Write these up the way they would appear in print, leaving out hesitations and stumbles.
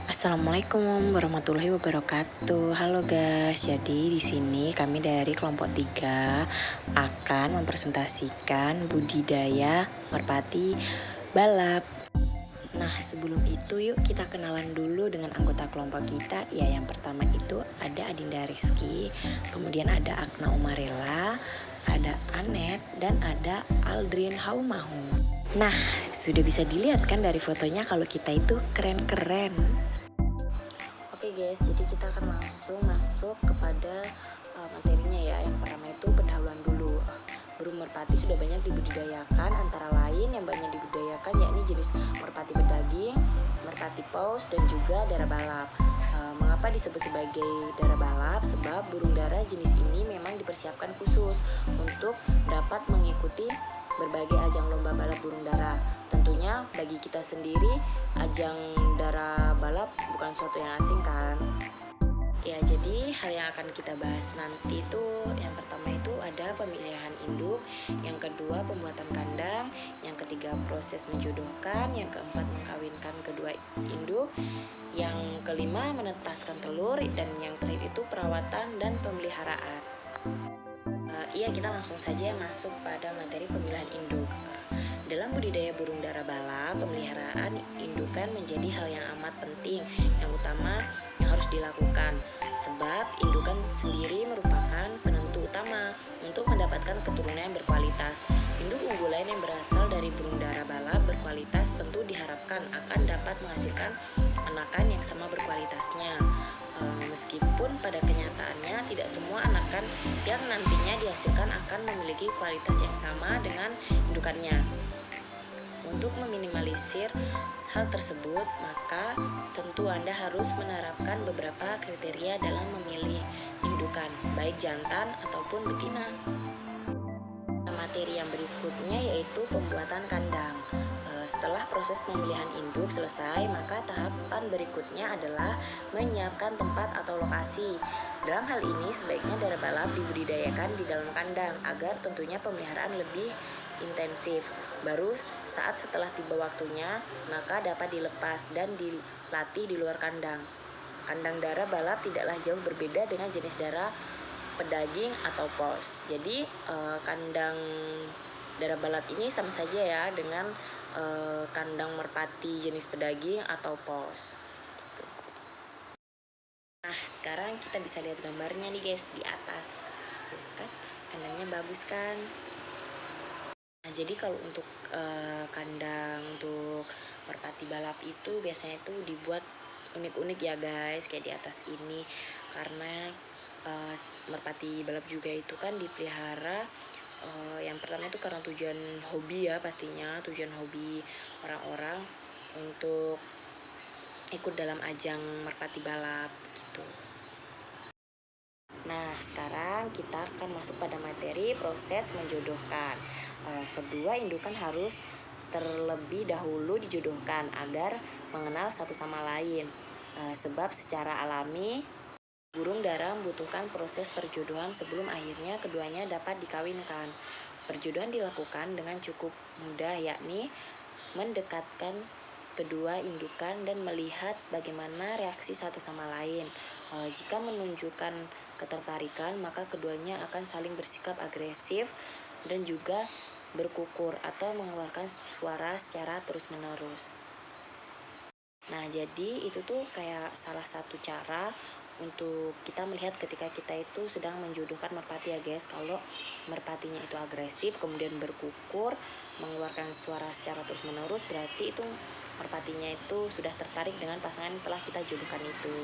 Assalamualaikum warahmatullahi wabarakatuh. Halo guys, jadi di sini kami dari kelompok 3 akan mempresentasikan budidaya merpati balap. Nah, sebelum itu yuk kita kenalan dulu dengan anggota kelompok kita. Ya, yang pertama itu ada Adinda Rizky, kemudian ada Akna Umarela, ada Anet, dan ada Aldrin Haumahu. Nah, sudah bisa dilihat kan dari fotonya kalau kita itu keren-keren. Oke guys, jadi kita akan langsung masuk kepada materinya ya. Yang pertama itu pendahuluan dulu. Burung merpati sudah banyak dibudidayakan, antara lain yang banyak dibudidayakan yakni jenis merpati pedaging, merpati paus, dan juga dara balap. Mengapa disebut sebagai dara balap? Sebab burung dara jenis ini memang dipersiapkan khusus untuk dapat mengikuti berbagai ajang lomba balap burung dara. Tentunya bagi kita sendiri, ajang dara balap bukan suatu yang asing kan. Ya, jadi hal yang akan kita bahas nanti itu yang pertama itu ada pemilihan induk, yang kedua pembuatan kandang, yang ketiga proses menjodohkan, yang keempat mengkawinkan kedua induk, yang kelima menetaskan telur, dan yang terakhir itu perawatan dan pemeliharaan. Iya, kita langsung saja masuk pada materi pemilihan induk. Dalam budidaya burung dara balap, pemeliharaan indukan menjadi hal yang amat penting, yang utama yang harus dilakukan. Sebab indukan sendiri merupakan penentu utama untuk mendapatkan keturunan yang berkualitas. Induk unggulan yang berasal dari burung dara balap berkualitas tentu diharapkan akan dapat menghasilkan anakan yang sama berkualitasnya. Meskipun pada kenyataannya tidak semua anakan yang nantinya dihasilkan akan memiliki kualitas yang sama dengan indukannya. Untuk meminimalisir hal tersebut, maka tentu Anda harus menerapkan beberapa kriteria dalam memilih indukan, baik jantan ataupun betina. Materi yang berikutnya yaitu pembuatan kandang. Setelah proses pemilihan induk selesai, maka tahapan berikutnya adalah menyiapkan tempat atau lokasi. Dalam hal ini, sebaiknya dara balap dibudidayakan di dalam kandang agar tentunya pemeliharaan lebih intensif. Baru saat setelah tiba waktunya, maka dapat dilepas dan dilatih di luar kandang. Kandang dara balap tidaklah jauh berbeda dengan jenis dara pedaging atau paus. Jadi kandang dara balap ini sama saja ya dengan kandang merpati jenis pedaging atau paus. Nah, sekarang kita bisa lihat gambarnya nih guys di atas. Kan? Kandangnya bagus kan? Nah, jadi kalau untuk kandang untuk merpati balap itu biasanya itu dibuat unik-unik ya guys, kayak di atas ini, karena merpati balap juga itu kan dipelihara yang pertama itu karena tujuan hobi ya, pastinya tujuan hobi orang-orang untuk ikut dalam ajang merpati balap gitu. Nah, sekarang kita akan masuk pada materi proses menjodohkan. Kedua indukan harus terlebih dahulu dijodohkan agar mengenal satu sama lain. Sebab secara alami burung dara membutuhkan proses perjodohan sebelum akhirnya keduanya dapat dikawinkan. Perjodohan dilakukan dengan cukup mudah, yakni mendekatkan kedua indukan dan melihat bagaimana reaksi satu sama lain. Jika menunjukkan ketertarikan, maka keduanya akan saling bersikap agresif dan juga berkukur atau mengeluarkan suara secara terus-menerus. Nah, jadi itu tuh kayak salah satu cara untuk kita melihat ketika kita itu sedang menjodohkan merpati ya guys. Kalau merpatinya itu agresif kemudian berkukur mengeluarkan suara secara terus menerus, berarti itu merpatinya itu sudah tertarik dengan pasangan yang telah kita jodohkan itu.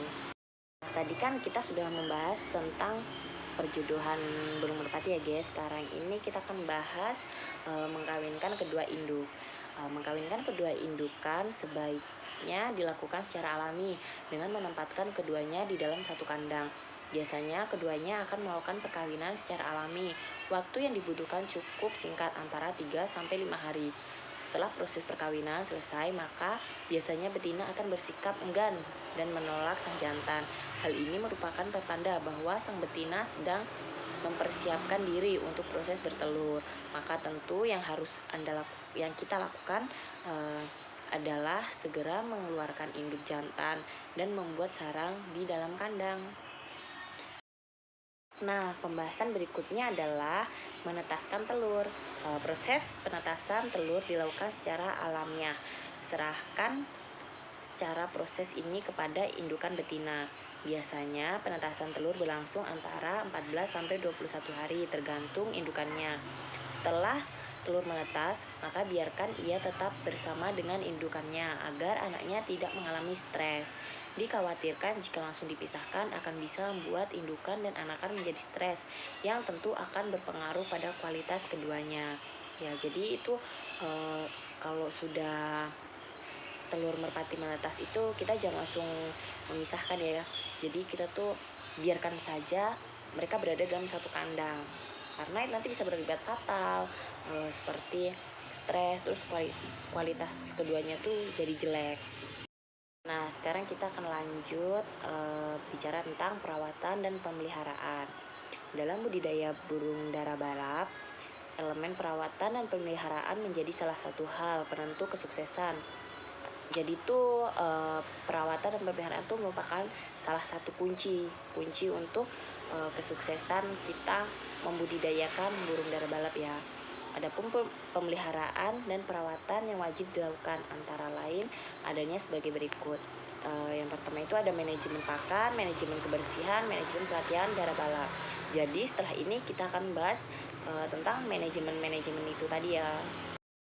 Nah, tadi kan kita sudah membahas tentang perjodohan burung merpati ya guys. Sekarang ini kita akan bahas mengkawinkan kedua induk. Mengkawinkan kedua indukan sebaiknya dilakukan secara alami dengan menempatkan keduanya di dalam satu kandang. Biasanya keduanya akan melakukan perkawinan secara alami. Waktu yang dibutuhkan cukup singkat, antara 3-5 hari. Setelah proses perkawinan selesai, maka biasanya betina akan bersikap enggan dan menolak sang jantan. Hal ini merupakan pertanda bahwa sang betina sedang mempersiapkan diri untuk proses bertelur. Maka tentu yang harus kita lakukan adalah segera mengeluarkan induk jantan dan membuat sarang di dalam kandang. Nah, pembahasan berikutnya adalah menetaskan telur. Proses penetasan telur dilakukan secara alamiah. Serahkan secara proses ini kepada indukan betina. Biasanya penetasan telur berlangsung antara 14 sampai 21 hari tergantung indukannya. Setelah telur menetas, maka biarkan ia tetap bersama dengan indukannya agar anaknya tidak mengalami stres. Dikhawatirkan jika langsung dipisahkan akan bisa membuat indukan dan anakan menjadi stres yang tentu akan berpengaruh pada kualitas keduanya. Ya, jadi itu kalau sudah telur merpati menetas itu kita jangan langsung memisahkan ya. Jadi kita tuh biarkan saja mereka berada dalam satu kandang karena nanti bisa berakibat fatal, seperti stres, terus kualitas keduanya tuh jadi jelek. Nah, sekarang kita akan lanjut bicara tentang perawatan dan pemeliharaan. Dalam budidaya burung dara balap, elemen perawatan dan pemeliharaan menjadi salah satu hal penentu kesuksesan. Jadi tuh perawatan dan pemeliharaan itu merupakan salah satu kunci untuk kesuksesan kita membudidayakan burung dara balap ya. Adapun pemeliharaan dan perawatan yang wajib dilakukan antara lain adanya sebagai berikut. Yang pertama itu ada manajemen pakan, manajemen kebersihan, manajemen pelatihan dara balap. Jadi setelah ini kita akan bahas tentang manajemen itu tadi ya.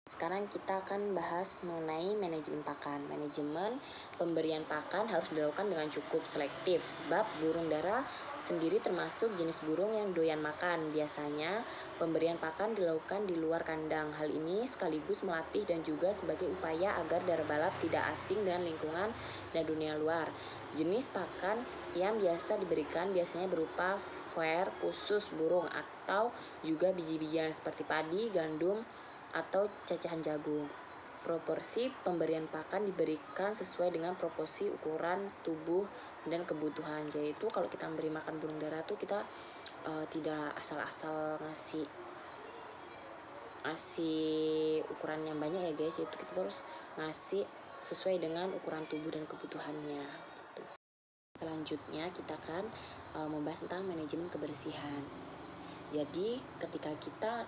Sekarang kita akan bahas mengenai manajemen pakan. Manajemen pemberian pakan harus dilakukan dengan cukup selektif sebab burung dara sendiri termasuk jenis burung yang doyan makan. Biasanya pemberian pakan dilakukan di luar kandang. Hal ini sekaligus melatih dan juga sebagai upaya agar dara balap tidak asing dengan lingkungan dan dunia luar. Jenis pakan yang biasa diberikan biasanya berupa fare khusus burung atau juga biji-bijian seperti padi, gandum, atau cacahan jagung. Proporsi pemberian pakan diberikan sesuai dengan proporsi ukuran tubuh dan kebutuhan. Yaitu kalau kita memberi makan burung dara tuh kita tidak asal-asal ngasih ukuran yang banyak ya guys. Yaitu kita terus ngasih sesuai dengan ukuran tubuh dan kebutuhannya. Selanjutnya kita akan membahas tentang manajemen kebersihan. Jadi ketika kita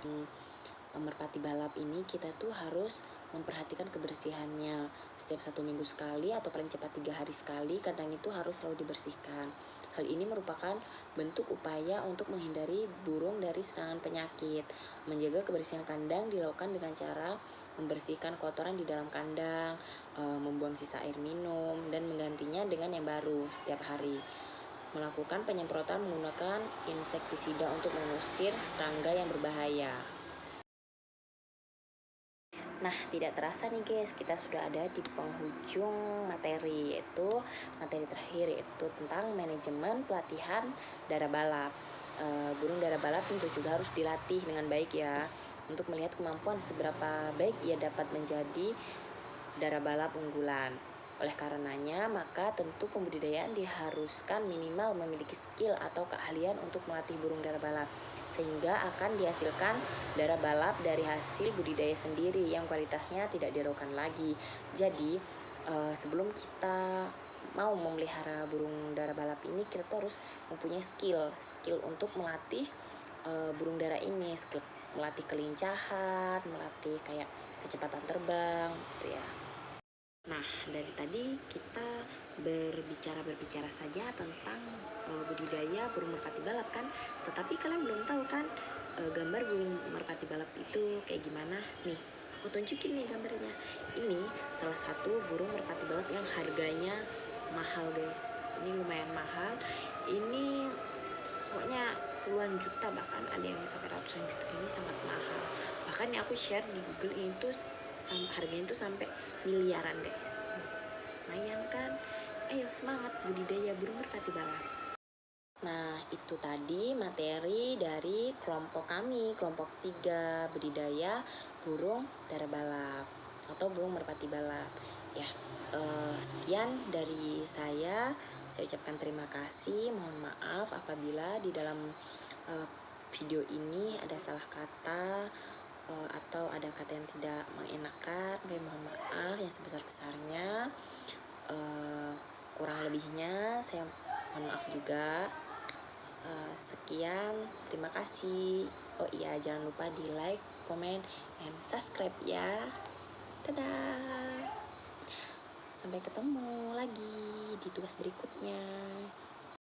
merpati balap ini kita tuh harus memperhatikan kebersihannya setiap 1 minggu sekali atau paling cepat 3 hari sekali. Kandang itu harus selalu dibersihkan. Hal ini merupakan bentuk upaya untuk menghindari burung dari serangan penyakit. Menjaga kebersihan kandang dilakukan dengan cara membersihkan kotoran di dalam kandang, membuang sisa air minum, dan menggantinya dengan yang baru setiap hari. Melakukan penyemprotan menggunakan insektisida untuk mengusir serangga yang berbahaya. Nah, tidak terasa nih guys, kita sudah ada di penghujung materi, yaitu materi terakhir, yaitu tentang manajemen pelatihan dara balap. Burung dara balap tentu juga harus dilatih dengan baik ya, untuk melihat kemampuan seberapa baik ia dapat menjadi dara balap unggulan. Oleh karenanya, maka tentu pembudidayaan diharuskan minimal memiliki skill atau keahlian untuk melatih burung dara balap, sehingga akan dihasilkan dara balap dari hasil budidaya sendiri yang kualitasnya tidak diragukan lagi. Jadi, sebelum kita mau memelihara burung dara balap ini, kita tuh harus mempunyai skill untuk melatih burung dara ini, skill melatih kelincahan, melatih kayak kecepatan terbang gitu ya. Nah, dari tadi kita berbicara saja tentang budidaya burung merpati balap kan, tetapi kalian belum tahu kan gambar burung merpati balap itu kayak gimana? Nih, aku tunjukin nih gambarnya. Ini salah satu burung merpati balap yang harganya mahal guys. Ini lumayan mahal. Ini pokoknya puluhan juta, bahkan ada yang sampai ratusan juta. Ini sangat mahal. Bahkan yang aku share di Google ini tuh harganya itu sampai miliaran guys. Lumayan kan? Ayo semangat budidaya burung merpati balap. Nah, itu tadi materi dari kelompok kami, kelompok 3 budidaya burung dara balap atau burung merpati balap. Ya, sekian dari saya. Saya ucapkan terima kasih. Mohon maaf apabila di dalam video ini ada salah kata atau ada kata yang tidak mengenakan, kami mohon maaf yang sebesar-besarnya. Kurang lebihnya saya mohon maaf juga. Sekian, terima kasih. Oh iya, jangan lupa di like, comment, and subscribe ya. Dadah. Sampai ketemu lagi di tugas berikutnya.